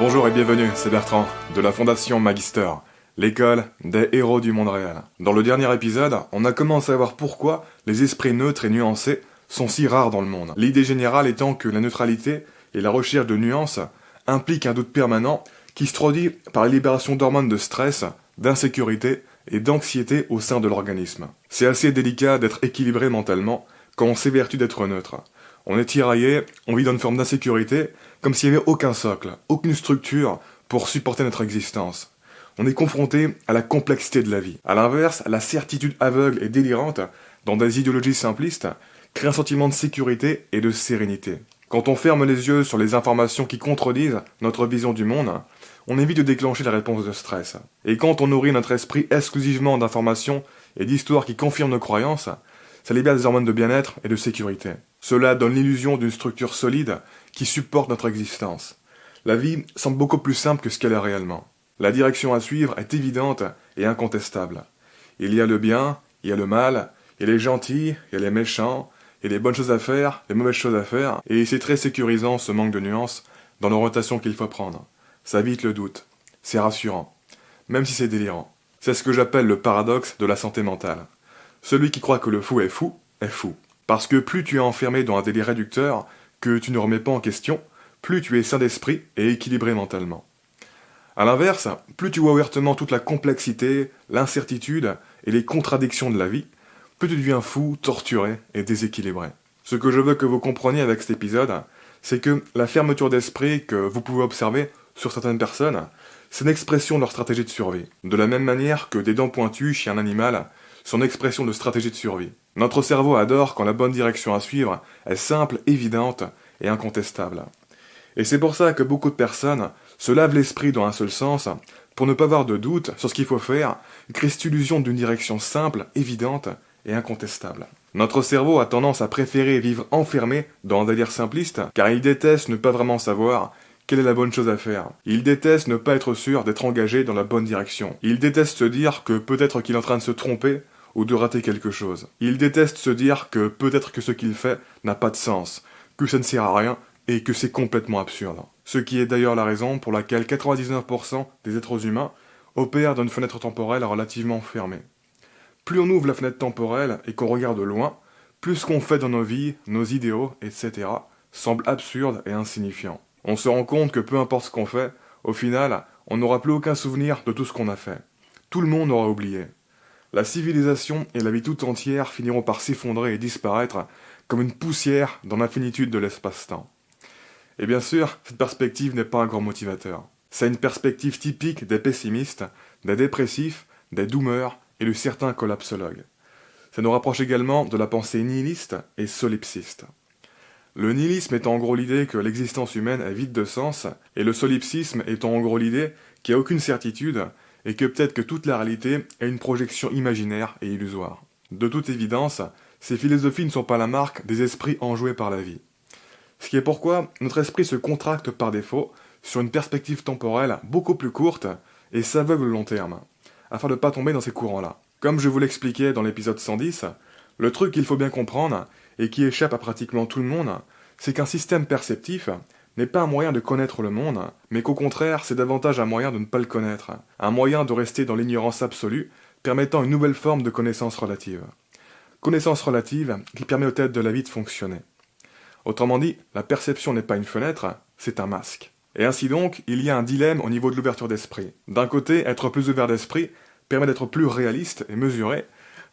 Bonjour et bienvenue, c'est Bertrand, de la Fondation Magister, l'école des héros du monde réel. Dans le dernier épisode, on a commencé à voir pourquoi les esprits neutres et nuancés sont si rares dans le monde. L'idée générale étant que la neutralité et la recherche de nuances impliquent un doute permanent qui se traduit par la libération d'hormones de stress, d'insécurité et d'anxiété au sein de l'organisme. C'est assez délicat d'être équilibré mentalement quand on s'évertue d'être neutre. On est tiraillé, on vit dans une forme d'insécurité, comme s'il n'y avait aucun socle, aucune structure pour supporter notre existence. On est confronté à la complexité de la vie. A l'inverse, la certitude aveugle et délirante, dans des idéologies simplistes, crée un sentiment de sécurité et de sérénité. Quand on ferme les yeux sur les informations qui contredisent notre vision du monde, on évite de déclencher la réponse de stress. Et quand on nourrit notre esprit exclusivement d'informations et d'histoires qui confirment nos croyances, ça libère des hormones de bien-être et de sécurité. Cela donne l'illusion d'une structure solide qui supporte notre existence. La vie semble beaucoup plus simple que ce qu'elle est réellement. La direction à suivre est évidente et incontestable. Il y a le bien, il y a le mal, il y a les gentils, il y a les méchants, il y a les bonnes choses à faire, les mauvaises choses à faire, et c'est très sécurisant ce manque de nuances dans l'orientation qu'il faut prendre. Ça évite le doute. C'est rassurant. Même si c'est délirant. C'est ce que j'appelle le paradoxe de la santé mentale. Celui qui croit que le fou est fou, est fou. Parce que plus tu es enfermé dans un délire réducteur, que tu ne remets pas en question, plus tu es sain d'esprit et équilibré mentalement. A l'inverse, plus tu vois ouvertement toute la complexité, l'incertitude et les contradictions de la vie, plus tu deviens fou, torturé et déséquilibré. Ce que je veux que vous compreniez avec cet épisode, c'est que la fermeture d'esprit que vous pouvez observer sur certaines personnes, c'est une expression de leur stratégie de survie. De la même manière que des dents pointues chez un animal sont une expression de stratégie de survie. Notre cerveau adore quand la bonne direction à suivre est simple, évidente et incontestable. Et c'est pour ça que beaucoup de personnes se lavent l'esprit dans un seul sens, pour ne pas avoir de doute sur ce qu'il faut faire, créent cette illusion d'une direction simple, évidente et incontestable. Notre cerveau a tendance à préférer vivre enfermé dans un délire simpliste, car il déteste ne pas vraiment savoir quelle est la bonne chose à faire. Il déteste ne pas être sûr d'être engagé dans la bonne direction. Il déteste se dire que peut-être qu'il est en train de se tromper ou de rater quelque chose. Il déteste se dire que peut-être que ce qu'il fait n'a pas de sens, que ça ne sert à rien et que c'est complètement absurde. Ce qui est d'ailleurs la raison pour laquelle 99% des êtres humains opèrent dans une fenêtre temporelle relativement fermée. Plus on ouvre la fenêtre temporelle et qu'on regarde loin, plus ce qu'on fait dans nos vies, nos idéaux, etc. semble absurde et insignifiant. On se rend compte que peu importe ce qu'on fait, au final, on n'aura plus aucun souvenir de tout ce qu'on a fait. Tout le monde aura oublié. La civilisation et la vie tout entière finiront par s'effondrer et disparaître comme une poussière dans l'infinitude de l'espace-temps. Et bien sûr, cette perspective n'est pas un grand motivateur. C'est une perspective typique des pessimistes, des dépressifs, des doomers et de certains collapsologues. Ça nous rapproche également de la pensée nihiliste et solipsiste. Le nihilisme étant en gros l'idée que l'existence humaine est vide de sens, et le solipsisme étant en gros l'idée qu'il n'y a aucune certitude, et que peut-être que toute la réalité est une projection imaginaire et illusoire. De toute évidence, ces philosophies ne sont pas la marque des esprits enjoués par la vie. Ce qui est pourquoi notre esprit se contracte par défaut sur une perspective temporelle beaucoup plus courte et s'aveugle au long terme, afin de ne pas tomber dans ces courants-là. Comme je vous l'expliquais dans l'épisode 110, le truc qu'il faut bien comprendre, et qui échappe à pratiquement tout le monde, c'est qu'un système perceptif n'est pas un moyen de connaître le monde, mais qu'au contraire, c'est davantage un moyen de ne pas le connaître, un moyen de rester dans l'ignorance absolue, permettant une nouvelle forme de connaissance relative. Connaissance relative qui permet aux têtes de la vie de fonctionner. Autrement dit, la perception n'est pas une fenêtre, c'est un masque. Et ainsi donc, il y a un dilemme au niveau de l'ouverture d'esprit. D'un côté, être plus ouvert d'esprit permet d'être plus réaliste et mesuré.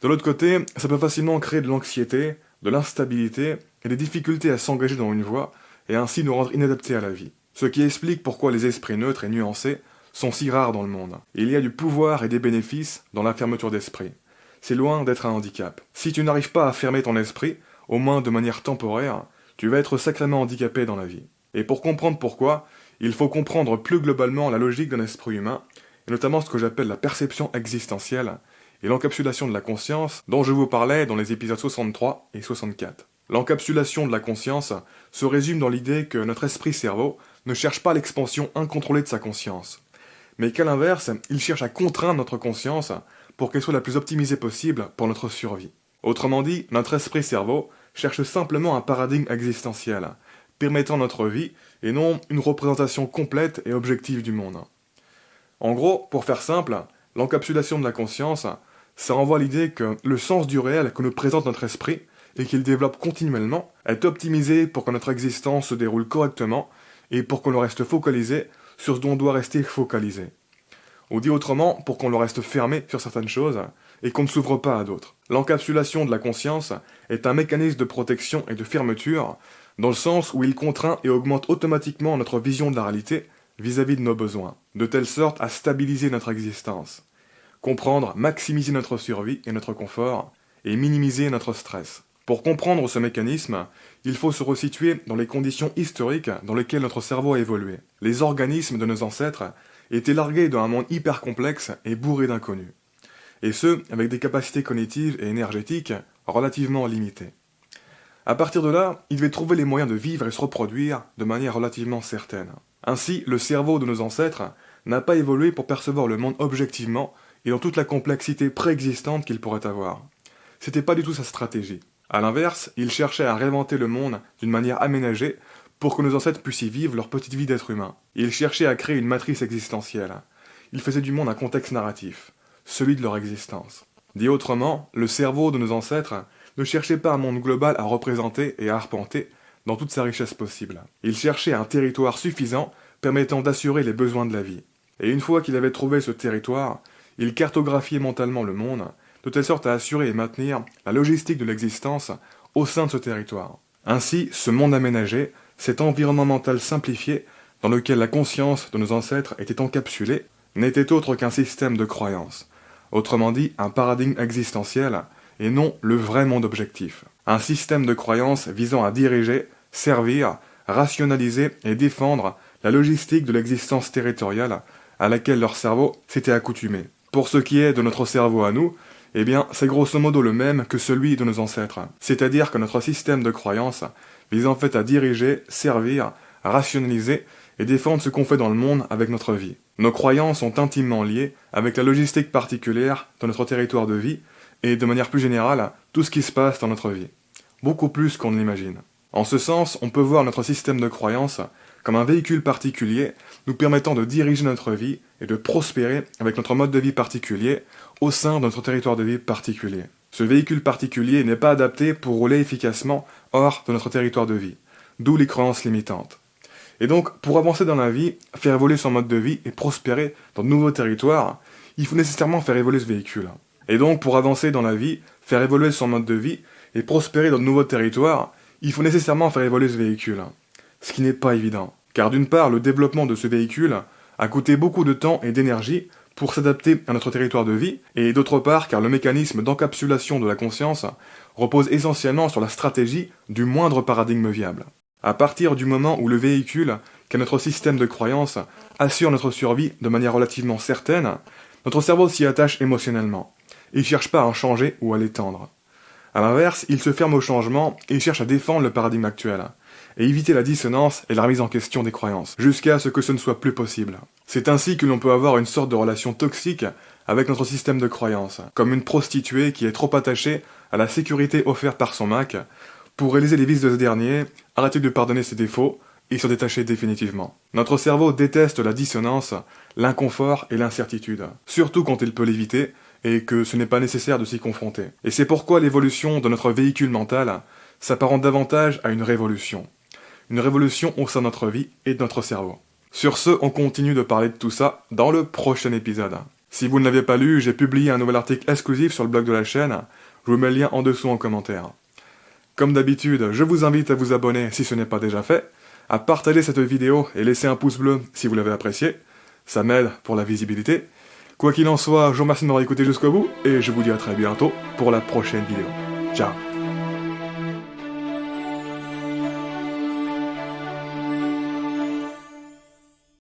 De l'autre côté, ça peut facilement créer de l'anxiété, de l'instabilité et des difficultés à s'engager dans une voie, et ainsi nous rendre inadaptés à la vie. Ce qui explique pourquoi les esprits neutres et nuancés sont si rares dans le monde. Il y a du pouvoir et des bénéfices dans la fermeture d'esprit. C'est loin d'être un handicap. Si tu n'arrives pas à fermer ton esprit, au moins de manière temporaire, tu vas être sacrément handicapé dans la vie. Et pour comprendre pourquoi, il faut comprendre plus globalement la logique d'un esprit humain, et notamment ce que j'appelle la perception existentielle, et l'encapsulation de la conscience dont je vous parlais dans les épisodes 63 et 64. L'encapsulation de la conscience se résume dans l'idée que notre esprit-cerveau ne cherche pas l'expansion incontrôlée de sa conscience, mais qu'à l'inverse, il cherche à contraindre notre conscience pour qu'elle soit la plus optimisée possible pour notre survie. Autrement dit, notre esprit-cerveau cherche simplement un paradigme existentiel, permettant à notre vie et non une représentation complète et objective du monde. En gros, pour faire simple, l'encapsulation de la conscience, ça renvoie à l'idée que le sens du réel que nous présente notre esprit, et qu'il développe continuellement, est optimisé pour que notre existence se déroule correctement, et pour qu'on le reste focalisé sur ce dont on doit rester focalisé. Ou dit autrement, pour qu'on le reste fermé sur certaines choses, et qu'on ne s'ouvre pas à d'autres. L'encapsulation de la conscience est un mécanisme de protection et de fermeture, dans le sens où il contraint et augmente automatiquement notre vision de la réalité vis-à-vis de nos besoins, de telle sorte à stabiliser notre existence, comprendre, maximiser notre survie et notre confort, et minimiser notre stress. Pour comprendre ce mécanisme, il faut se resituer dans les conditions historiques dans lesquelles notre cerveau a évolué. Les organismes de nos ancêtres étaient largués dans un monde hyper complexe et bourré d'inconnus. Et ce, avec des capacités cognitives et énergétiques relativement limitées. À partir de là, ils devaient trouver les moyens de vivre et se reproduire de manière relativement certaine. Ainsi, le cerveau de nos ancêtres n'a pas évolué pour percevoir le monde objectivement et dans toute la complexité préexistante qu'il pourrait avoir. C'était pas du tout sa stratégie. A l'inverse, il cherchait à réinventer le monde d'une manière aménagée pour que nos ancêtres puissent y vivre leur petite vie d'être humain. Il cherchait à créer une matrice existentielle. Il faisait du monde un contexte narratif, celui de leur existence. Dit autrement, le cerveau de nos ancêtres ne cherchait pas un monde global à représenter et à arpenter dans toute sa richesse possible. Il cherchait un territoire suffisant permettant d'assurer les besoins de la vie. Et une fois qu'il avait trouvé ce territoire, il cartographiait mentalement le monde, de telle sorte à assurer et maintenir la logistique de l'existence au sein de ce territoire. Ainsi, ce monde aménagé, cet environnement mental simplifié, dans lequel la conscience de nos ancêtres était encapsulée, n'était autre qu'un système de croyances. Autrement dit, un paradigme existentiel, et non le vrai monde objectif. Un système de croyances visant à diriger, servir, rationaliser et défendre la logistique de l'existence territoriale à laquelle leur cerveau s'était accoutumé. Pour ce qui est de notre cerveau à nous, eh bien, c'est grosso modo le même que celui de nos ancêtres. C'est-à-dire que notre système de croyances vise en fait à diriger, servir, rationaliser et défendre ce qu'on fait dans le monde avec notre vie. Nos croyances sont intimement liées avec la logistique particulière de notre territoire de vie et, de manière plus générale, tout ce qui se passe dans notre vie. Beaucoup plus qu'on ne l'imagine. En ce sens, on peut voir notre système de croyances comme un véhicule particulier nous permettant de diriger notre vie et de prospérer avec notre mode de vie particulier au sein de notre territoire de vie particulier. Ce véhicule particulier n'est pas adapté pour rouler efficacement hors de notre territoire de vie, d'où les croyances limitantes. Et donc, pour avancer dans la vie, faire évoluer son mode de vie et prospérer dans de nouveaux territoires, il faut nécessairement faire évoluer ce véhicule. Et donc, pour avancer dans la vie, faire évoluer son mode de vie et prospérer dans de nouveaux territoires, il faut nécessairement faire évoluer ce véhicule. Ce qui n'est pas évident. Car d'une part, le développement de ce véhicule a coûté beaucoup de temps et d'énergie pour s'adapter à notre territoire de vie, et d'autre part, car le mécanisme d'encapsulation de la conscience repose essentiellement sur la stratégie du moindre paradigme viable. À partir du moment où le véhicule, qu'est notre système de croyance, assure notre survie de manière relativement certaine, notre cerveau s'y attache émotionnellement. Il ne cherche pas à en changer ou à l'étendre. A l'inverse, il se ferme au changement et cherche à défendre le paradigme actuel, et éviter la dissonance et la remise en question des croyances, jusqu'à ce que ce ne soit plus possible. C'est ainsi que l'on peut avoir une sorte de relation toxique avec notre système de croyances, comme une prostituée qui est trop attachée à la sécurité offerte par son Mac, pour réaliser les vices de ce dernier, arrêter de pardonner ses défauts, et se détacher définitivement. Notre cerveau déteste la dissonance, l'inconfort et l'incertitude, surtout quand il peut l'éviter, et que ce n'est pas nécessaire de s'y confronter. Et c'est pourquoi l'évolution de notre véhicule mental s'apparente davantage à une révolution. Une révolution au sein de notre vie et de notre cerveau. Sur ce, on continue de parler de tout ça dans le prochain épisode. Si vous ne l'avez pas lu, j'ai publié un nouvel article exclusif sur le blog de la chaîne, je vous mets le lien en dessous en commentaire. Comme d'habitude, je vous invite à vous abonner si ce n'est pas déjà fait, à partager cette vidéo et laisser un pouce bleu si vous l'avez apprécié, ça m'aide pour la visibilité. Quoi qu'il en soit, je vous remercie de m'avoir écouté jusqu'au bout, et je vous dis à très bientôt pour la prochaine vidéo. Ciao.